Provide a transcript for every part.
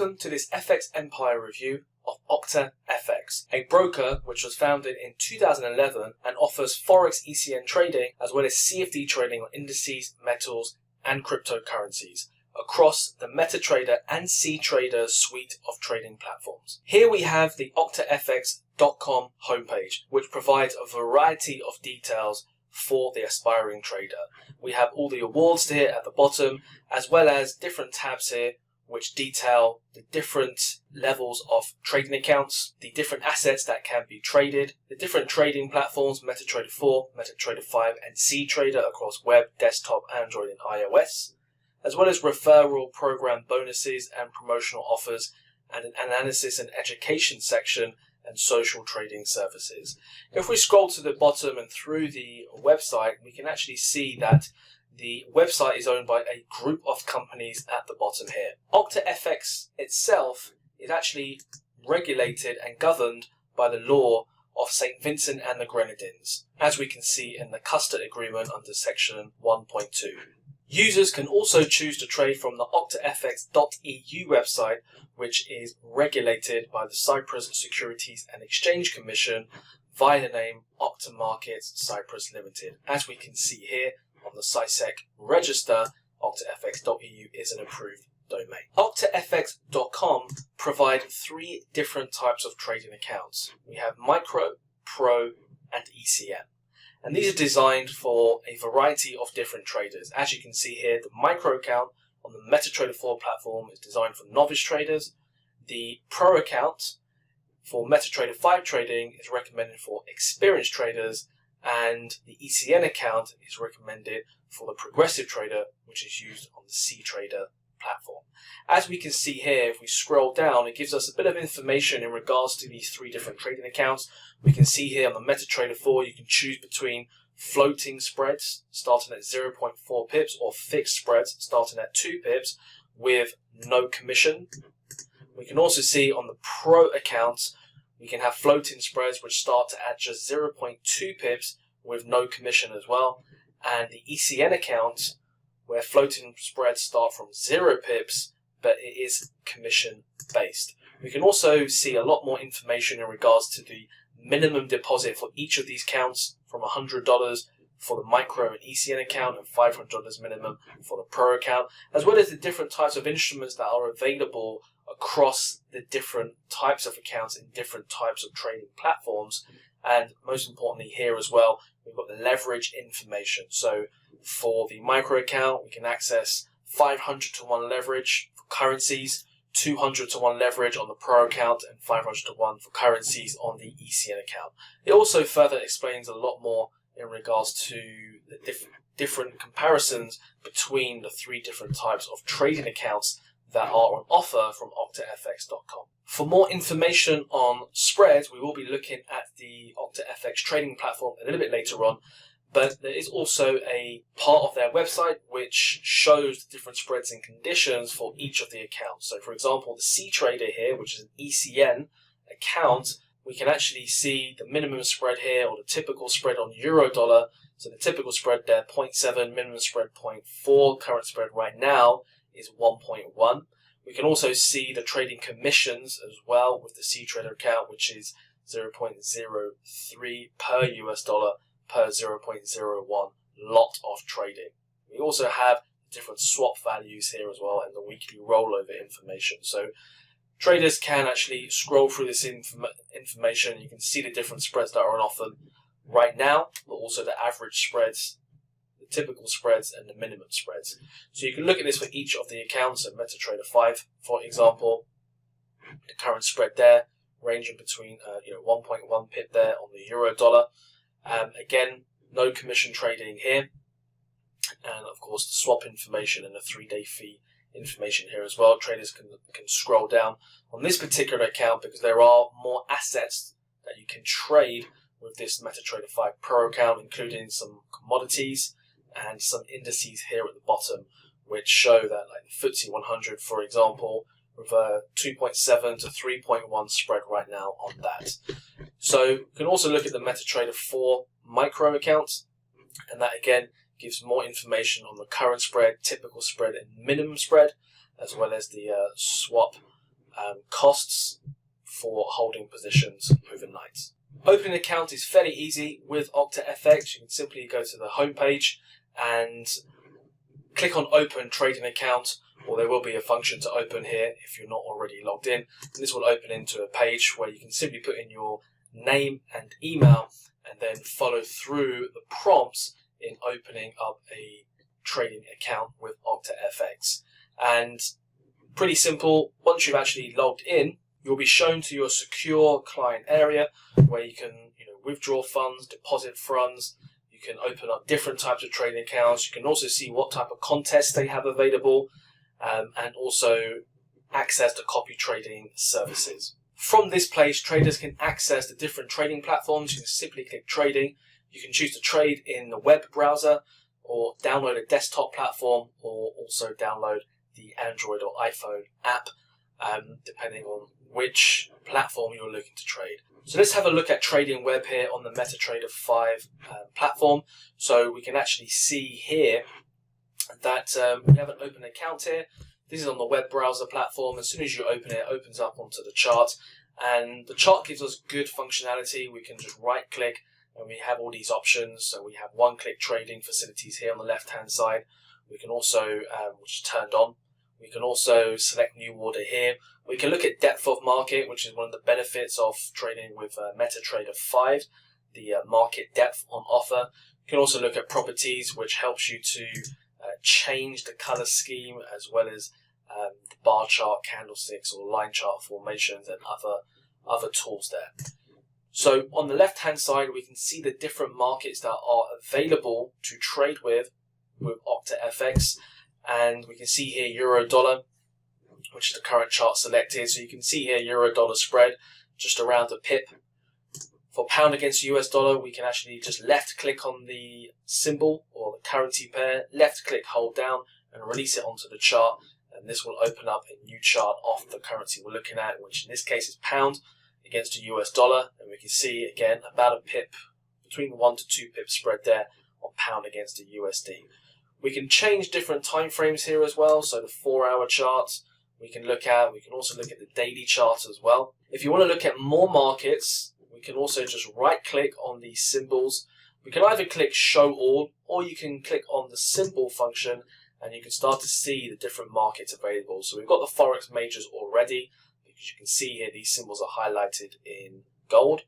Welcome to this FX Empire review of OctaFX, a broker which was founded in 2011 and offers Forex ECN trading as well as CFD trading on indices, metals and cryptocurrencies across the MetaTrader and cTrader suite of trading platforms. Here we have the OctaFX.com homepage, which provides a variety of details for the aspiring trader. We have all the awards here at the bottom, as well as different tabs here which detail the different levels of trading accounts, the different assets that can be traded, the different trading platforms, MetaTrader 4, MetaTrader 5 and cTrader across web, desktop, Android and iOS, as well as referral program bonuses and promotional offers, and an analysis and education section and social trading services. If we scroll to the bottom and through the website, we can actually see that the website is owned by a group of companies at the bottom here. OctaFX itself is actually regulated and governed by the law of St. Vincent and the Grenadines, as we can see in the custody agreement under section 1.2. Users can also choose to trade from the OctaFX.eu website, which is regulated by the Cyprus Securities and Exchange Commission via the name Octa Markets Cyprus Limited. As we can see here on the CySec register, OctaFX.eu is an approved domain. OctaFX.com provide three different types of trading accounts. We have Micro, Pro and ECN. And these are designed for a variety of different traders. As you can see here, the Micro account on the MetaTrader 4 platform is designed for novice traders. The Pro account for MetaTrader 5 trading is recommended for experienced traders, and the ECN account is recommended for the progressive trader, which is used on the cTrader platform. As we can see here, if we scroll down, it gives us a bit of information in regards to these three different trading accounts. We can see here on the MetaTrader 4, you can choose between floating spreads starting at 0.4 pips or fixed spreads starting at 2 pips with no commission. We can also see on the Pro account, we can have floating spreads which start at just 0.2 pips with no commission as well. And the ECN account, where floating spreads start from 0 pips, but it is commission based. We can also see a lot more information in regards to the minimum deposit for each of these accounts, from $100 for the Micro and ECN account and $500 minimum for the Pro account, as well as the different types of instruments that are available across the different types of accounts in different types of trading platforms. And most importantly here as well, we've got the leverage information. So for the Micro account, we can access 500 to 1 leverage for currencies, 200 to 1 leverage on the Pro account, and 500 to 1 for currencies on the ECN account. It also further explains a lot more in regards to the different comparisons between the three different types of trading accounts that are on offer from OctaFX.com. For more information on spreads, we will be looking at the OctaFX trading platform a little bit later on, but there is also a part of their website which shows the different spreads and conditions for each of the accounts. So for example, the cTrader here, which is an ECN account, we can actually see the minimum spread here, or the typical spread on euro dollar. So the typical spread there, 0.7, minimum spread 0.4, current spread right now is 1.1. We can also see the trading commissions as well with the cTrader account, which is 0.03 per US dollar per 0.01 lot of trading. We also have different swap values here as well and the weekly rollover information. So traders can actually scroll through this information. You can see the different spreads that are on offer right now, but also the average spreads, the typical spreads and the minimum spreads. So you can look at this for each of the accounts. At MetaTrader 5, for example, the current spread there ranging between 1.1 pip there on the euro dollar. Again, no commission trading here, and of course the swap information and the 3-day fee information here as well. Traders can scroll down on this particular account because there are more assets that you can trade with this MetaTrader 5 Pro account, including some commodities and some indices here at the bottom, which show that, like the FTSE 100, for example, with a 2.7 to 3.1 spread right now on that. So you can also look at the MetaTrader 4 Micro account, and that again gives more information on the current spread, typical spread, and minimum spread, as well as the swap costs for holding positions overnight. Opening an account is fairly easy with OctaFX. You can simply go to the home page and click on Open Trading Account, or there will be a function to open here if you're not already logged in. And this will open into a page where you can simply put in your name and email and then follow through the prompts in opening up a trading account with OctaFX. And pretty simple, once you've actually logged in, you'll be shown to your secure client area where you can withdraw funds, deposit funds. You can open up different types of trading accounts. You can also see what type of contests they have available, and also access the copy trading services. From this place, traders can access the different trading platforms. You can simply click trading. You can choose to trade in the web browser or download a desktop platform, or also download the Android or iPhone app, depending on which platform you're looking to trade. So let's have a look at trading web here on the MetaTrader 5 platform. So we can actually see here that we have an open account here. This is on the web browser platform. As soon as you open it, it opens up onto the chart, and the chart gives us good functionality. We can just right click and we have all these options. So we have one-click trading facilities here on the left-hand side. We can also, which is turned on, we can also select new order here. We can look at depth of market, which is one of the benefits of trading with MetaTrader 5, the market depth on offer. You can also look at properties, which helps you to change the color scheme, as well as the bar chart, candlesticks, or line chart formations, and other tools there. So on the left hand side, we can see the different markets that are available to trade with OctaFX, and we can see here euro dollar, which is the current chart selected. So you can see here euro dollar spread just around a pip. For pound against US dollar, we can actually just left click on the symbol or the currency pair, left click, hold down, and release it onto the chart, and this will open up a new chart of the currency we're looking at, which in this case is pound against the US dollar, and we can see again about a pip, between 1 to 2 pips spread there on pound against the USD. We can change different time frames here as well, so the 4-hour charts we can look at. We can also look at the daily charts as well. If you want to look at more markets, we can also just right click on these symbols. We can either click show all, or you can click on the symbol function and you can start to see the different markets available. So we've got the Forex majors already, because you can see here these symbols are highlighted in gold.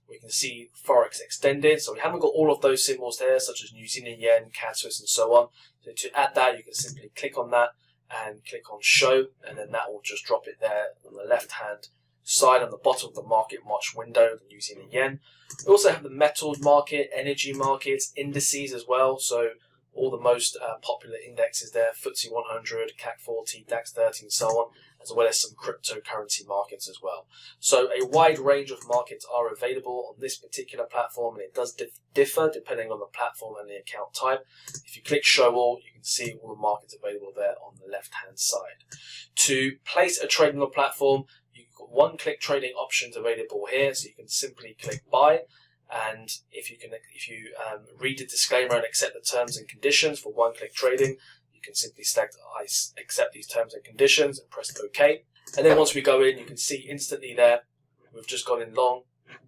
We can see Forex extended, so we haven't got all of those symbols there, such as New Zealand yen, CAD Swiss, and so on. So to add that, you can simply click on that and click on show, and then that will just drop it there on the left hand side on the bottom of the market watch window, the New Zealand yen. We also have the metals market, energy markets, indices as well. So all the most popular indexes there, FTSE 100, CAC 40, DAX 30, and so on, as well as some cryptocurrency markets as well. So a wide range of markets are available on this particular platform, and it does differ depending on the platform and the account type. If you click show all, you can see all the markets available there on the left hand side. To place a trade on the platform, you've got one-click trading options available here, so you can simply click buy. And if you read the disclaimer and accept the terms and conditions for one-click trading, you can simply select I accept these terms and conditions and press OK. And then once we go in, you can see instantly there we've just gone in long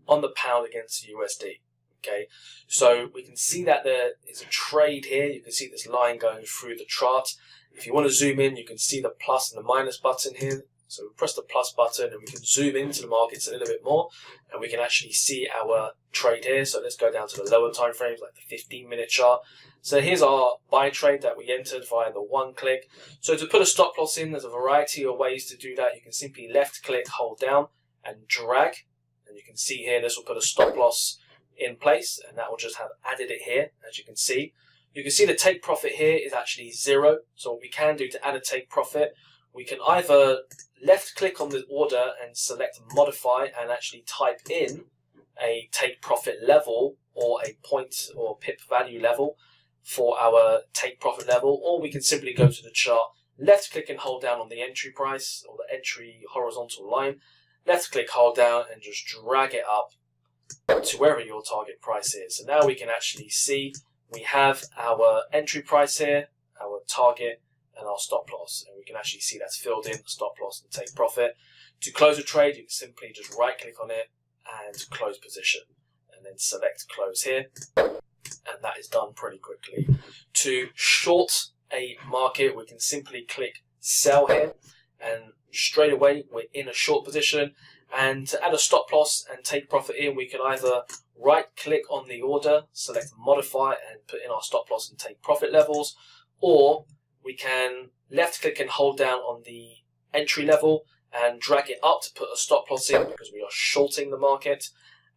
on the pound against the USD. Okay, so we can see that there is a trade here. You can see this line going through the chart. If you want to zoom in, you can see the plus and the minus button here. So we press the plus button and we can zoom into the markets a little bit more, and we can actually see our trade here. So let's go down to the lower time frames, like the 15-minute chart. So here's our buy trade that we entered via the one click. So to put a stop loss in, there's a variety of ways to do that. You can simply left click, hold down, and drag. And you can see here, this will put a stop loss in place, and that will just have added it here, as you can see. You can see the take profit here is actually 0. So what we can do to add a take profit, we can either left click on the order and select modify and actually type in a take profit level or a point or pip value level for our take profit level, or we can simply go to the chart, left click and hold down on the entry price or the entry horizontal line, left click, hold down, and just drag it up to wherever your target price is. So now we can actually see we have our entry price here, our target, and our stop loss, and we can actually see that's filled in, stop loss and take profit. To close a trade, you can simply just right click on it and close position, and then select close here, and that is done pretty quickly. To short a market, we can simply click sell here, and straight away we're in a short position. And to add a stop loss and take profit in, we can either right click on the order, select modify, and put in our stop loss and take profit levels, or we can left click and hold down on the entry level and drag it up to put a stop loss in because we are shorting the market.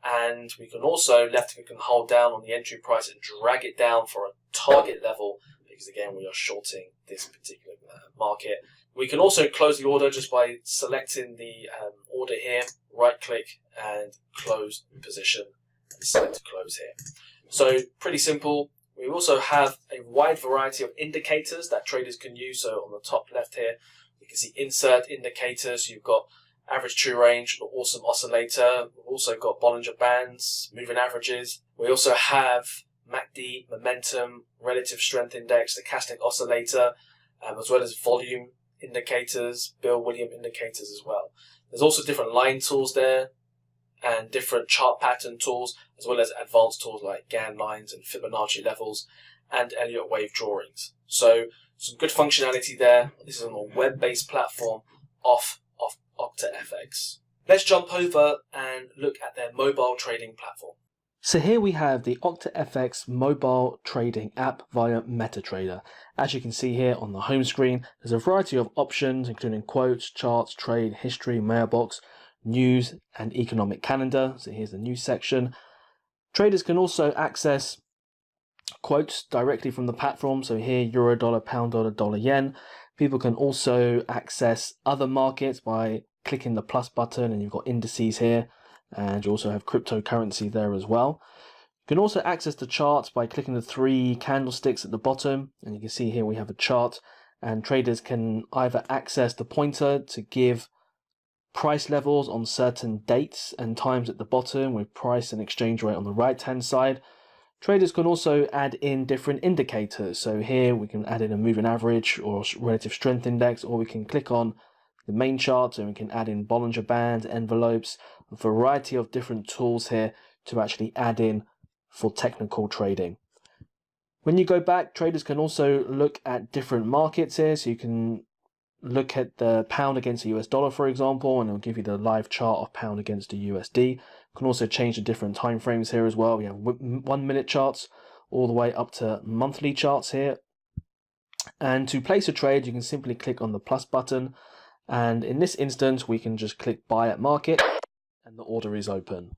And we can also left click and hold down on the entry price and drag it down for a target level because again we are shorting this particular market. We can also close the order just by selecting the order here, right click and close position, and select close here. So pretty simple. We also have a wide variety of indicators that traders can use. So on the top left here, you can see insert indicators. You've got average true range, awesome oscillator. We've also got Bollinger Bands, moving averages. We also have MACD, momentum, relative strength index, stochastic oscillator, as well as volume indicators, Bill Williams indicators as well. There's also different line tools there and different chart pattern tools, as well as advanced tools like Gann lines and Fibonacci levels and Elliott wave drawings. So some good functionality there. This is on a web-based platform of OctaFX. Let's jump over and look at their mobile trading platform. So here we have the OctaFX mobile trading app via MetaTrader. As you can see here on the home screen, there's a variety of options including quotes, charts, trade, history, mailbox, news and economic calendar. So here's the news section. Traders can also access quotes directly from the platform. So here, euro dollar, pound dollar, dollar yen. People can also access other markets by clicking the plus button, and you've got indices here. And you also have cryptocurrency there as well. You can also access the charts by clicking the three candlesticks at the bottom, and you can see here we have a chart, and traders can either access the pointer to give price levels on certain dates and times at the bottom with price and exchange rate on the right hand side. Traders can also add in different indicators. So here we can add in a moving average or relative strength index, or we can click on the main chart and we can add in Bollinger Bands, envelopes, a variety of different tools here to actually add in for technical trading. When you go back, traders can also look at different markets here. So you can look at the pound against the US dollar, for example, and it'll give you the live chart of pound against the USD. You can also change the different time frames here as well. We have 1 minute charts all the way up to monthly charts here. And to place a trade, you can simply click on the plus button. And in this instance, we can just click buy at market and the order is open.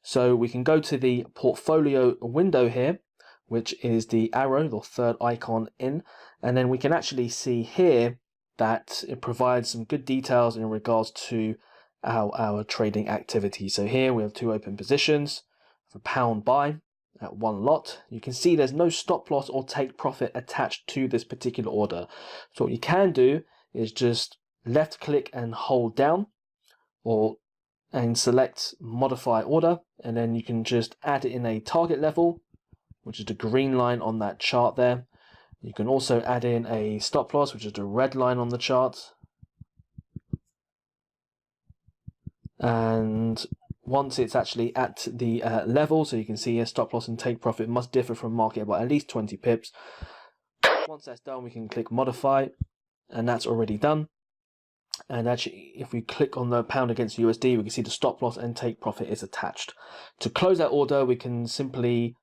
So we can go to the portfolio window here, which is the arrow, the third icon in, and then we can actually see here that it provides some good details in regards to our trading activity. So here we have two open positions for pound buy at one lot. You can see there's no stop loss or take profit attached to this particular order. So what you can do is just left click and hold down and select modify order, and then you can just add in a target level, which is the green line on that chart there. You can also add in a stop loss, which is the red line on the chart. And once it's actually at the level, so you can see here stop loss and take profit must differ from market by at least 20 pips. Once that's done, we can click modify, and that's already done. And actually, if we click on the pound against USD, we can see the stop loss and take profit is attached. To close that order, we can simply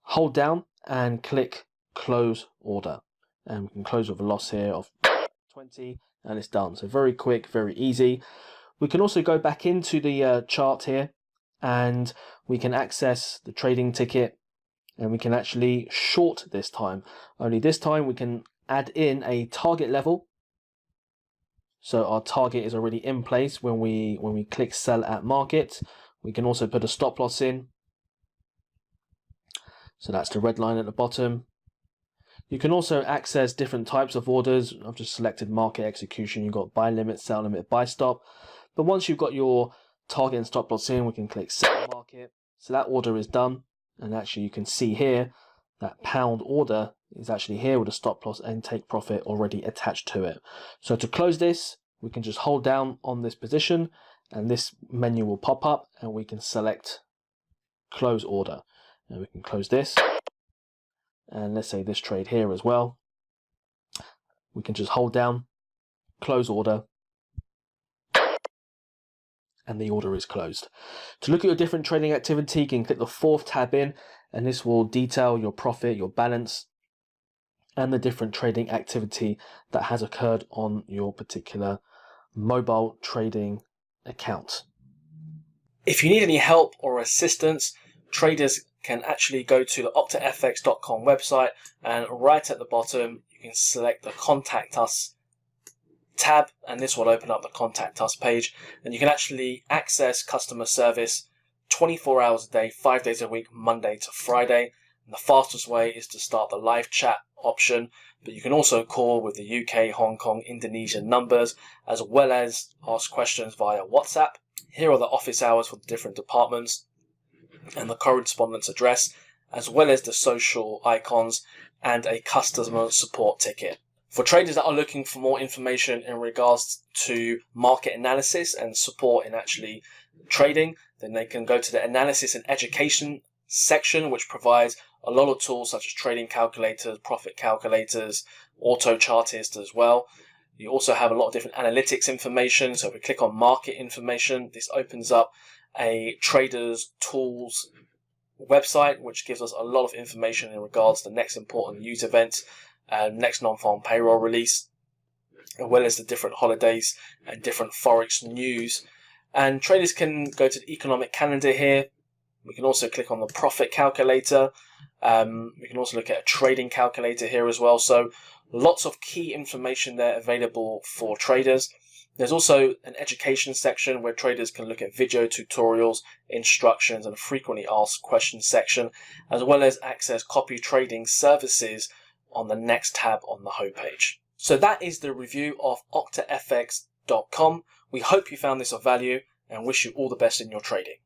hold down and click close order, and we can close with a loss here of 20, and it's done. So very quick, very easy. We can also go back into the chart here, and we can access the trading ticket, and we can actually short this time. Only this time we can add in a target level. So our target is already in place when we click sell at market. We can also put a stop loss in. So that's the red line at the bottom. You can also access different types of orders. I've just selected market execution. You've got buy limit, sell limit, buy stop. But once you've got your target and stop loss in, we can click sell market. So that order is done. And actually you can see here that pound order is actually here with a stop loss and take profit already attached to it. So to close this, we can just hold down on this position and this menu will pop up and we can select close order. And we can close this. And let's say this trade here as well. We can just hold down, close order, and the order is closed. To look at your different trading activity, you can click the fourth tab in, and this will detail your profit, your balance, and the different trading activity that has occurred on your particular mobile trading account. If you need any help or assistance, traders can actually go to the OctaFX.com website, and right at the bottom you can select the Contact Us tab, and this will open up the Contact Us page, and you can actually access customer service 24 hours a day, 5 days a week, Monday to Friday. And the fastest way is to start the live chat option, but you can also call with the UK, Hong Kong, Indonesia numbers, as well as ask questions via WhatsApp. Here are the office hours for the different departments and the correspondence address, as well as the social icons and a customer support ticket. For traders that are looking for more information in regards to market analysis and support in actually trading, then they can go to the analysis and education section, which provides a lot of tools such as trading calculators, profit calculators, auto chartist as well. You also have a lot of different analytics information. So if we click on market information, this opens up a trader's tools website, which gives us a lot of information in regards to the next important news events, next non-farm payroll release, as well as the different holidays and different Forex news. And traders can go to the economic calendar here. We can also click on the profit calculator. We can also look at a trading calculator here as well. So lots of key information there available for traders. There's also an education section where traders can look at video tutorials, instructions, and a frequently asked questions section, as well as access copy trading services on the next tab on the homepage. So that is the review of OctaFX.com. We hope you found this of value and wish you all the best in your trading.